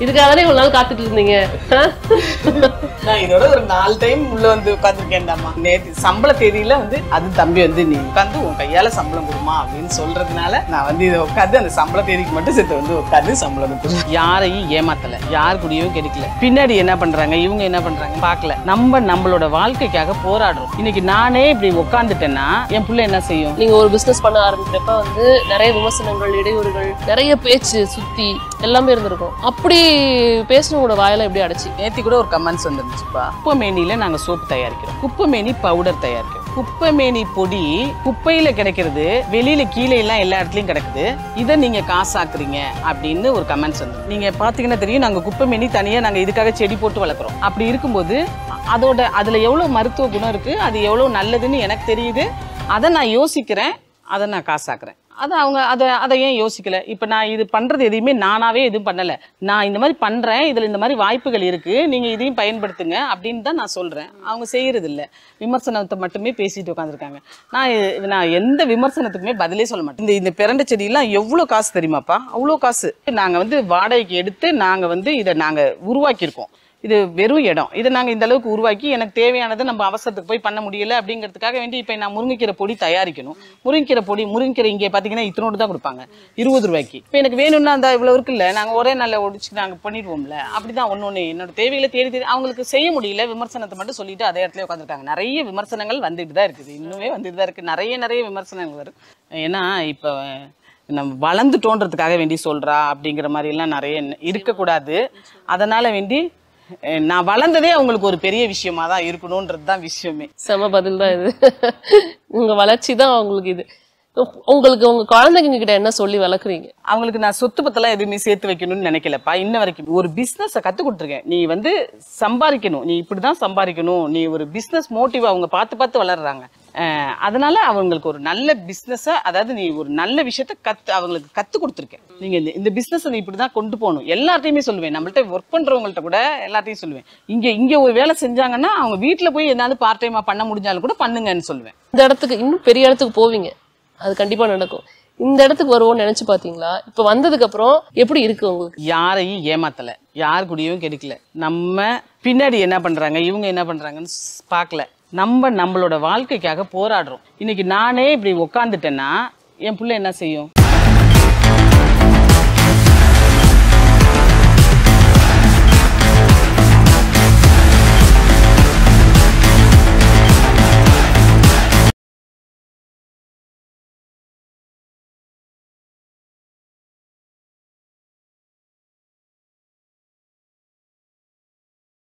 இதுக்காக தானே இவ்வளவு நாள் காத்துட்டு இருந்தீங்க. நான் இதோட ஒரு 4 டைம் உள்ள வந்து உட்காந்துருக்கேன்டாமா. நேற்று சம்பள தேதியில வந்து அது தம்பி வந்து நீ உட்காந்து உன் கையால சம்பளம் கொடுமா அப்படின்னு சொல்றதுனால நான் வந்து இதை உட்காந்து அந்த சம்பள தேதிக்கு மட்டும் சேர்த்து வந்து உட்காந்து சம்பளம் கொடுத்துருவேன். யாரையும் ஏமாத்தல, யார் கூடயும் கிடைக்கல. பின்னாடி என்ன பண்றாங்க இவங்க என்ன பண்றாங்க பார்க்கல. நம்மளோட வாழ்க்கைக்காக போராடுறோம். இன்னைக்கு நானே இப்படி உட்காந்துட்டேன்னா என் பிள்ளை என்ன செய்யும்? நீங்க ஒரு பிசினஸ் பண்ண ஆரம்பிக்கிறப்ப வந்து நிறைய விமர்சனங்கள், இடையூறுகள், நிறைய பேச்சு சுத்தி எல்லாமே இருந்திருக்கும். அப்படி பேசினவங்களோட வாயில எப்படி அடைச்சி? நேத்தி கூட ஒரு கமெண்ட்ஸ் வந்துருந்துச்சுப்பா. குப்பைமேனியில நாங்க சோப்பு தயாரிக்கிறோம், குப்பைமேனி பவுடர் தயாரிக்கிறோம். குப்பைமேனி பொடி குப்பையில கிடைக்கிறது, வெளியில கீழே எல்லாம் எல்லா இடத்துலயும் கிடக்குது, இதை நீங்க காசாக்குறீங்க அப்படின்னு ஒரு கமெண்ட்ஸ் வந்து. நீங்க பாத்தீங்கன்னா தெரியும், நாங்க குப்பைமேனி தனியா நாங்க இதுக்காக செடி போட்டு வளர்க்குறோம். அப்படி இருக்கும்போது அதுல எவ்வளவு மருத்துவ குணம் இருக்கு, அது எவ்வளவு நல்லதுன்னு எனக்கு தெரியுது. அதை நான் யோசிக்கிறேன், அதை நான் காசாக்குறேன். அது அவங்க அதை ஏன் யோசிக்கல? இப்போ நான் இது பண்ணுறது எதையுமே நானாவே எதுவும் பண்ணலை. நான் இந்த மாதிரி பண்ணுறேன், இதில் இந்த மாதிரி வாய்ப்புகள் இருக்குது, நீங்கள் இதையும் பயன்படுத்துங்க அப்படின்னு தான் நான் சொல்கிறேன். அவங்க செய்கிறது இல்லை, விமர்சனத்தை மட்டுமே பேசிட்டு உட்காந்துருக்காங்க. நான் எந்த விமர்சனத்துக்குமே பதிலே சொல்ல மாட்டேன். இந்த பிரண்டை செடியெல்லாம் எவ்வளோ காசு தெரியுமாப்பா? அவ்வளோ காசு. நாங்கள் வந்து வாடகைக்கு எடுத்து நாங்கள் வந்து இதை நாங்கள் உருவாக்கியிருக்கோம். இது வெறும் இடம், இதை நாங்கள் இந்த அளவுக்கு உருவாக்கி எனக்கு தேவையானதை நம்ம அவசரத்துக்கு போய் பண்ண முடியலை அப்படிங்கிறதுக்காக வேண்டி இப்போ நான் முருங்கைக்கீரை பொடி தயாரிக்கணும். முருங்கைக்கீரை இங்கே பார்த்தீங்கன்னா இத்தனோடு தான் கொடுப்பாங்க, 20 ரூபாய்க்கு. இப்போ எனக்கு வேணும்னா அந்த இவ்வளோ இருக்குல்ல, நாங்கள் ஒரே நாளில் ஒடிச்சு நாங்கள் பண்ணிடுவோம்ல. அப்படி தான் ஒன்று என்னோட தேவைகளை தேடி அவங்களுக்கு செய்ய முடியல. விமர்சனத்தை மட்டும் சொல்லிட்டு அதே இடத்துல உட்காந்துருக்காங்க. நிறைய விமர்சனங்கள் வந்துட்டு தான் இருக்குது, இன்னுமே வந்துட்டு தான் இருக்குது. நிறைய விமர்சனங்கள் வரும். ஏன்னா இப்போ நம்ம வளர்ந்துட்டோன்றதுக்காக வேண்டி சொல்கிறா அப்படிங்கிற மாதிரிலாம் நிறைய இருக்கக்கூடாது. அதனால் வேண்டி நான் வளர்ந்ததே அவங்களுக்கு ஒரு பெரிய விஷயமா தான் இருக்கணும்ன்றது தான் விஷயமே. செம பதில் தான் இது. உங்க வளர்ச்சி தான் அவங்களுக்கு இது. உங்களுக்கு உங்க குழந்தைங்க கிட்ட என்ன சொல்லி வளர்க்குறீங்க? அவங்களுக்கு நான் சொத்து பத்தெல்லாம் எதுவுமே சேர்த்து வைக்கணும்னு நினைக்கலப்பா. இன்ன வரைக்கும் ஒரு பிஸ்னஸை கற்றுக் கொடுத்துருக்கேன். நீ வந்து சம்பாதிக்கணும், நீ இப்படிதான் சம்பாதிக்கணும், நீ ஒரு பிஸ்னஸ் மோட்டிவ் அவங்க பார்த்து வளர்றாங்க. அதனால அவங்களுக்கு ஒரு நல்ல பிஸ்னஸை, அதாவது நீ ஒரு நல்ல விஷயத்த அவங்களுக்கு கற்றுக் கொடுத்துருக்கேன். நீங்க இந்த பிஸ்னஸை நீ இப்படிதான் கொண்டு போகணும். எல்லார்ட்டையுமே சொல்லுவேன், நம்மள்ட்ட ஒர்க் பண்றவங்கள்ட்ட கூட எல்லாத்தையும் சொல்லுவேன். இங்க ஒரு வேலை செஞ்சாங்கன்னா அவங்க வீட்டுல போய் எதாவது பார்ட் டைமா பண்ண முடிஞ்சாலும் கூட பண்ணுங்கன்னு சொல்லுவேன். இந்த இடத்துக்கு இன்னும் பெரிய இடத்துக்கு போவீங்க, அது கண்டிப்பா நடக்கும். இந்த இடத்துக்கு வருவோம்னு நினைச்சு பாத்தீங்களா? இப்ப வந்ததுக்கு அப்புறம் எப்படி இருக்கு உங்களுக்கு? யாரையும் ஏமாத்தல, யார் கூடயும் கிடைக்கல. நம்ம பின்னாடி என்ன பண்றாங்க இவங்க என்ன பண்றாங்கன்னு பார்க்கல. நம்மளோட வாழ்க்கைக்காக போராடுறோம். இன்னைக்கு நானே இப்படி உட்காந்துட்டேன்னா என் பிள்ளை என்ன செய்யும்?